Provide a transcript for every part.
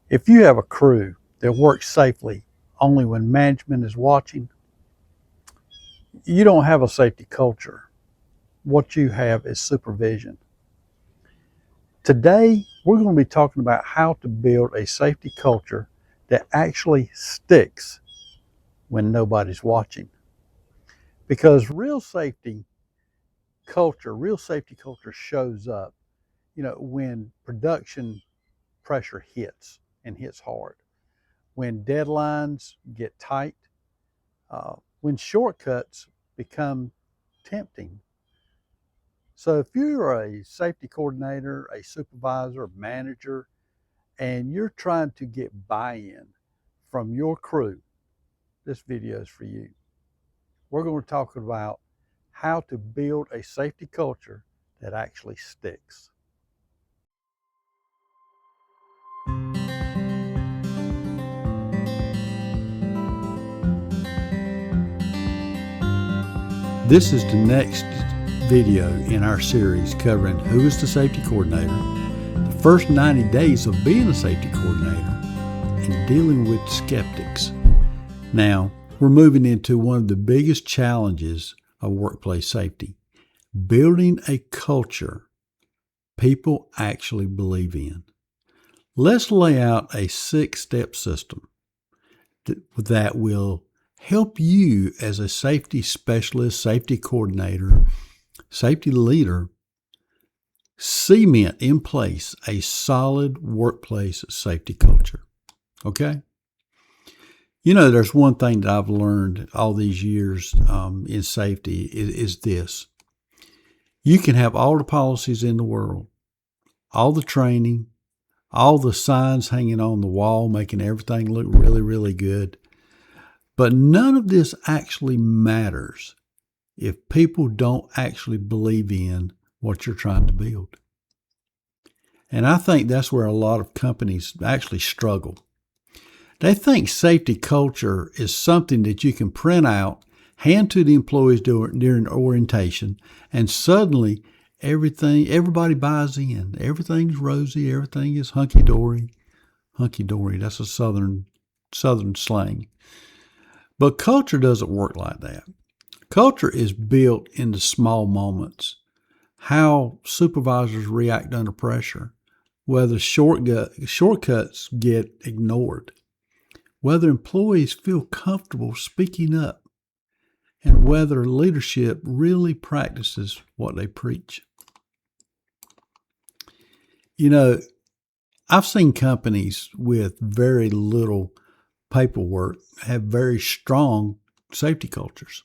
If you have a crew that works safely only when management is watching, you don't have a safety culture. What you have is supervision. Today, we're going to be talking about how to build a safety culture that actually sticks when nobody's watching. Because real safety culture shows up, when production pressure hits and hits hard, when deadlines get tight, when shortcuts become tempting. So if you're a safety coordinator, a supervisor, a manager, and you're trying to get buy-in from your crew, this video is for you. We're going to talk about how to build a safety culture that actually sticks. This is the next video in our series covering who is the safety coordinator, the first 90 days of being a safety coordinator, and dealing with skeptics. Now, we're moving into one of the biggest challenges of workplace safety, building a culture people actually believe in. Let's lay out a 6-step system that will help you as a safety specialist, safety coordinator, safety leader, cement in place a solid workplace safety culture. Okay? There's one thing that I've learned all these years in safety is this. You can have all the policies in the world, all the training, all the signs hanging on the wall, making everything look really, really good. But none of this actually matters if people don't actually believe in what you're trying to build. And I think that's where a lot of companies actually struggle. They think safety culture is something that you can print out, hand to the employees during orientation, and suddenly everybody buys in. Everything's rosy, everything is hunky-dory. Hunky-dory, that's a southern slang. But culture doesn't work like that. Culture is built in the small moments. How supervisors react under pressure, whether shortcuts get ignored, whether employees feel comfortable speaking up, and whether leadership really practices what they preach. I've seen companies with very little paperwork have very strong safety cultures.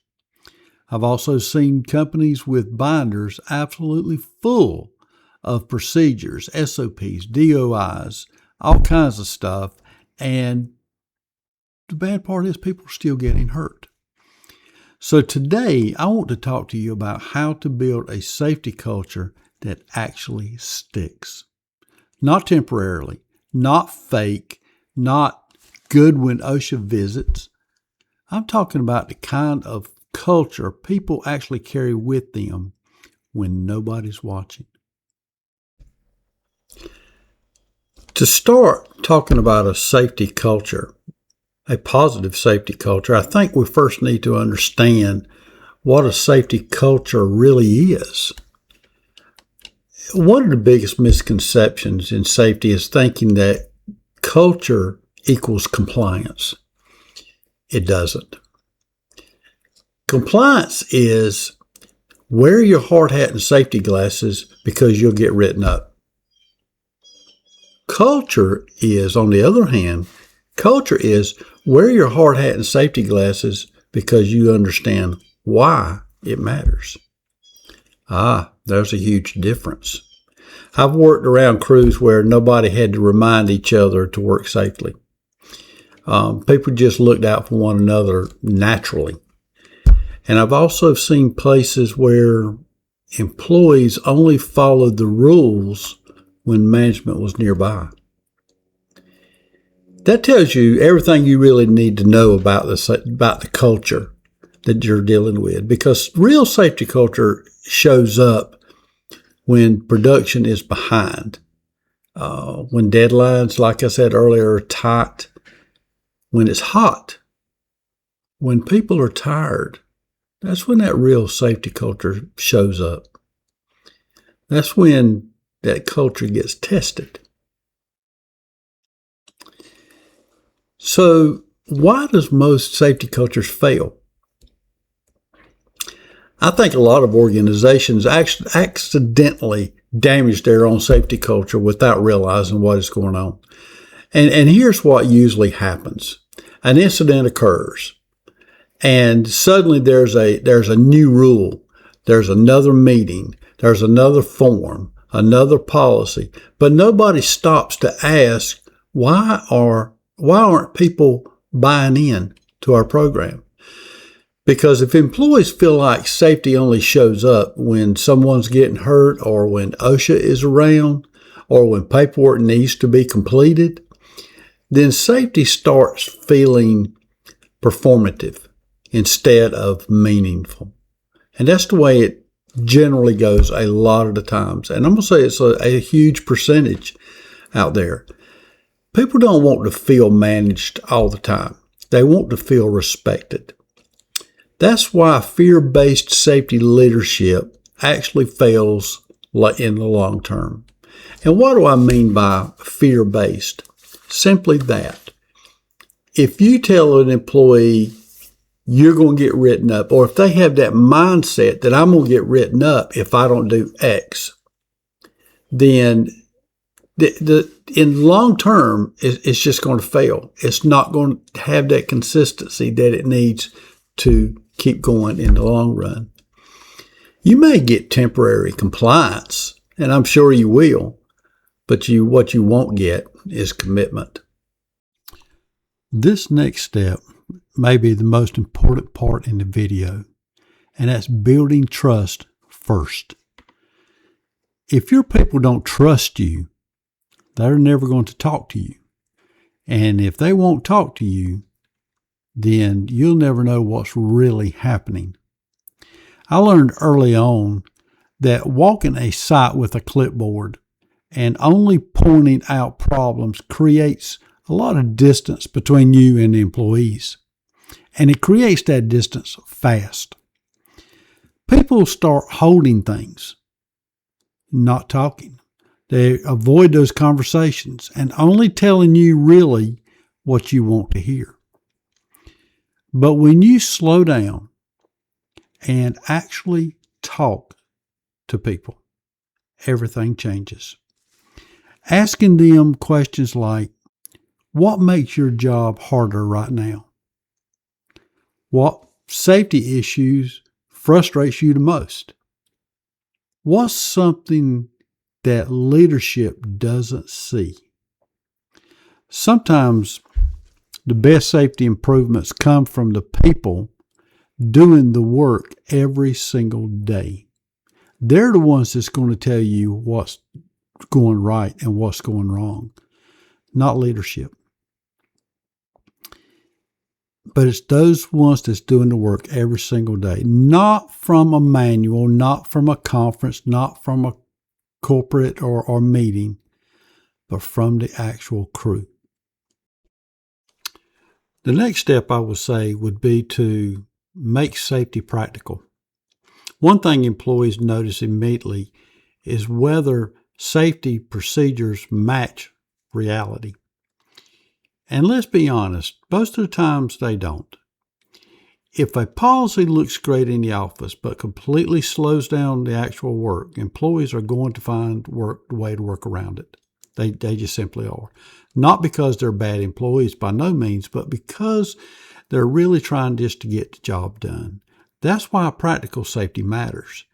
I've also seen companies with binders absolutely full of procedures, SOPs, DOIs, all kinds of stuff, and the bad part is people are still getting hurt. So today, I want to talk to you about how to build a safety culture that actually sticks. Not temporarily, not fake, not good when OSHA visits. I'm talking about the kind of culture people actually carry with them when nobody's watching. To start talking about a safety culture, a positive safety culture, I think we first need to understand what a safety culture really is. One of the biggest misconceptions in safety is thinking that culture equals compliance. It doesn't. Compliance is wear your hard hat and safety glasses because you'll get written up. Culture is, on the other hand, culture is wear your hard hat and safety glasses because you understand why it matters. There's a huge difference. I've worked around crews where nobody had to remind each other to work safely. People just looked out for one another naturally. And I've also seen places where employees only followed the rules when management was nearby. That tells you everything you really need to know about the culture that you're dealing with, because real safety culture shows up when production is behind. when deadlines, like I said earlier, are tight, when it's hot, when people are tired, that's when that real safety culture shows up. That's when that culture gets tested. So, why does most safety cultures fail? I think a lot of organizations accidentally damage their own safety culture without realizing what is going on. And here's what usually happens. An incident occurs, and suddenly there's a new rule. There's another meeting. There's another form, another policy. But nobody stops to ask, why aren't people buying in to our program? Because if employees feel like safety only shows up when someone's getting hurt or when OSHA is around or when paperwork needs to be completed, then safety starts feeling performative instead of meaningful. And that's the way it generally goes a lot of the times. And I'm going to say it's a huge percentage out there. People don't want to feel managed all the time. They want to feel respected. That's why fear-based safety leadership actually fails in the long term. And what do I mean by fear-based? Simply that. If you tell an employee you're going to get written up, or if they have that mindset that I'm going to get written up if I don't do X, then in long term, it's just going to fail. It's not going to have that consistency that it needs to keep going in the long run. You may get temporary compliance, and I'm sure you will, but what you won't get is commitment. This next step may be the most important part in the video, and that's building trust first. If your people don't trust you, they're never going to talk to you. And if they won't talk to you, then you'll never know what's really happening. I learned early on that walking a site with a clipboard and only pointing out problems creates a lot of distance between you and the employees. And it creates that distance fast. People start holding things, not talking. They avoid those conversations and only telling you really what you want to hear. But when you slow down and actually talk to people, everything changes. Asking them questions like, what makes your job harder right now? What safety issues frustrates you the most? What's something that leadership doesn't see? Sometimes the best safety improvements come from the people doing the work every single day. They're the ones that's going to tell you what's going right and what's going wrong, not leadership. But it's those ones that's doing the work every single day, not from a manual, not from a conference, not from a corporate or meeting, but from the actual crew. The next step I would say would be to make safety practical. One thing employees notice immediately is whether safety procedures match reality. And let's be honest, most of the times they don't. If a policy looks great in the office but completely slows down the actual work, employees are going to find a way to work around it. They just simply are. Not because they're bad employees by no means, but because they're really trying just to get the job done. That's why practical safety matters.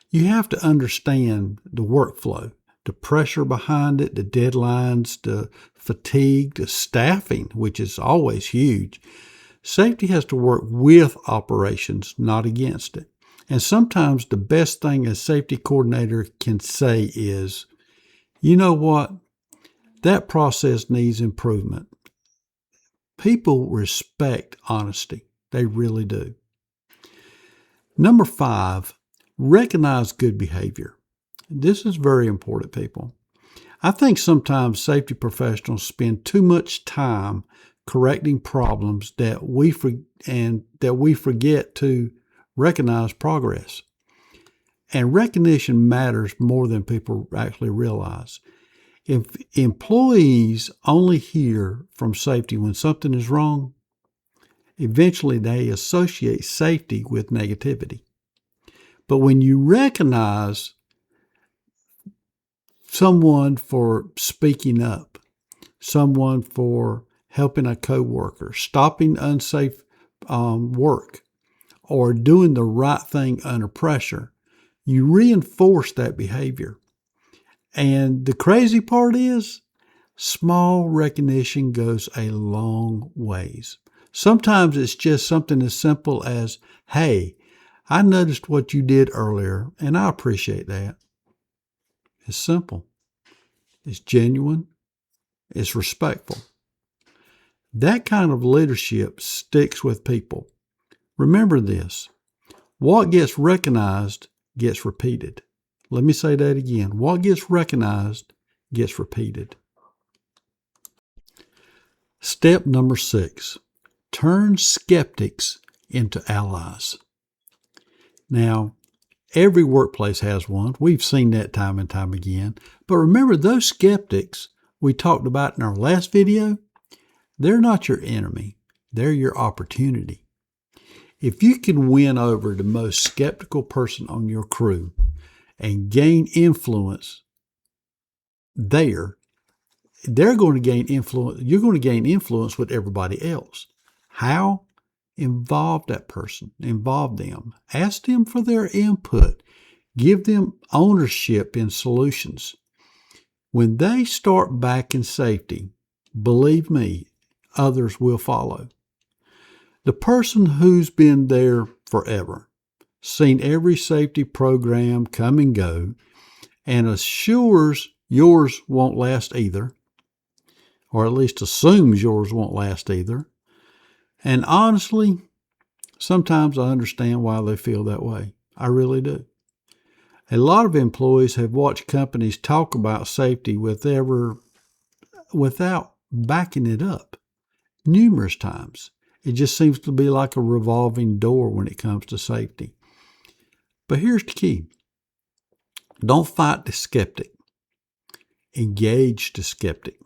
You have to understand the workflow, the pressure behind it, the deadlines, the fatigue, the staffing, which is always huge. Safety has to work with operations, not against it. And sometimes the best thing a safety coordinator can say is, you know what? That process needs improvement. People respect honesty. They really do. Number 5, recognize good behavior. This is very important, people. I think sometimes safety professionals spend too much time correcting problems that we forget to recognize progress. And recognition matters more than people actually realize. If employees only hear from safety when something is wrong, eventually they associate safety with negativity. But when you recognize someone for speaking up, someone for helping a coworker, stopping unsafe work, or doing the right thing under pressure, you reinforce that behavior. And the crazy part is, small recognition goes a long ways. Sometimes it's just something as simple as, hey, I noticed what you did earlier, and I appreciate that. It's simple. It's genuine. It's respectful. That kind of leadership sticks with people. Remember this. What gets recognized gets repeated. Let me say that again. What gets recognized gets repeated. Step number 6. Turn skeptics into allies. Now, every workplace has one. We've seen that time and time again. But remember, those skeptics we talked about in our last video, they're not your enemy. They're your opportunity. If you can win over the most skeptical person on your crew and gain influence there, they're going to gain influence. You're going to gain influence with everybody else. How? Involve that person. Involve them. Ask them for their input. Give them ownership in solutions. When they start backing safety, believe me, others will follow. The person who's been there forever, seen every safety program come and go, and assures yours won't last either, or at least assumes yours won't last either. And honestly, sometimes I understand why they feel that way. I really do. A lot of employees have watched companies talk about safety without backing it up numerous times. It just seems to be like a revolving door when it comes to safety. But here's the key. Don't fight the skeptic. Engage the skeptic.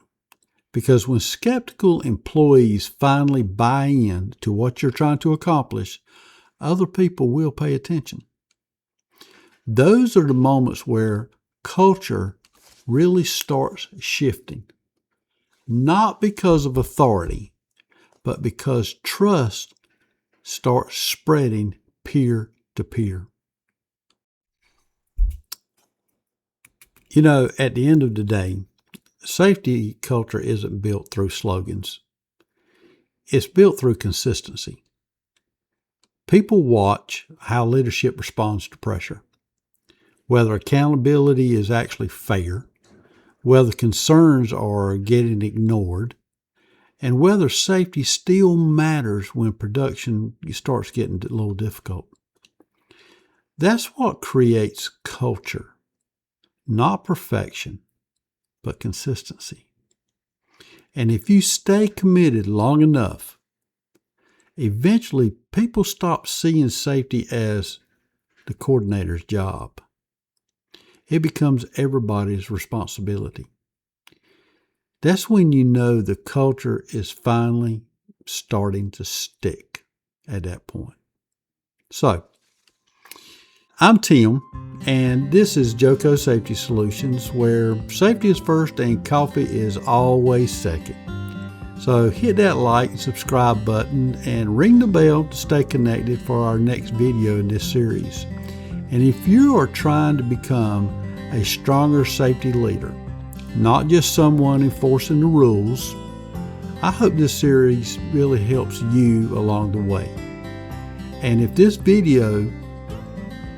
Because when skeptical employees finally buy in to what you're trying to accomplish, other people will pay attention. Those are the moments where culture really starts shifting. Not because of authority, but because trust starts spreading peer to peer. You know, at the end of the day, safety culture isn't built through slogans. It's built through consistency. People watch how leadership responds to pressure, whether accountability is actually fair, whether concerns are getting ignored, and whether safety still matters when production starts getting a little difficult. That's what creates culture, not perfection, but consistency. And if you stay committed long enough, eventually people stop seeing safety as the coordinator's job. It becomes everybody's responsibility. That's when you know the culture is finally starting to stick at that point. So, I'm Tim, and this is Joco Safety Solutions, where safety is first and coffee is always second. So hit that like and subscribe button and ring the bell to stay connected for our next video in this series. And if you are trying to become a stronger safety leader, not just someone enforcing the rules, I hope this series really helps you along the way. And if this video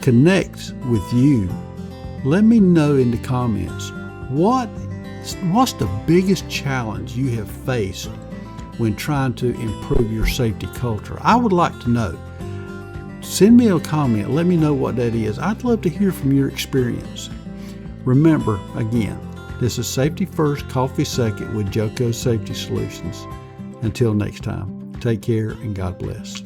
connects with you, let me know in the comments what's the biggest challenge you have faced when trying to improve your safety culture. I would like to know. Send me a comment. Let me know what that is. I'd love to hear from your experience. Remember, again, This is Safety First, Coffee Second with Joco Safety Solutions. Until next time, take care and God bless.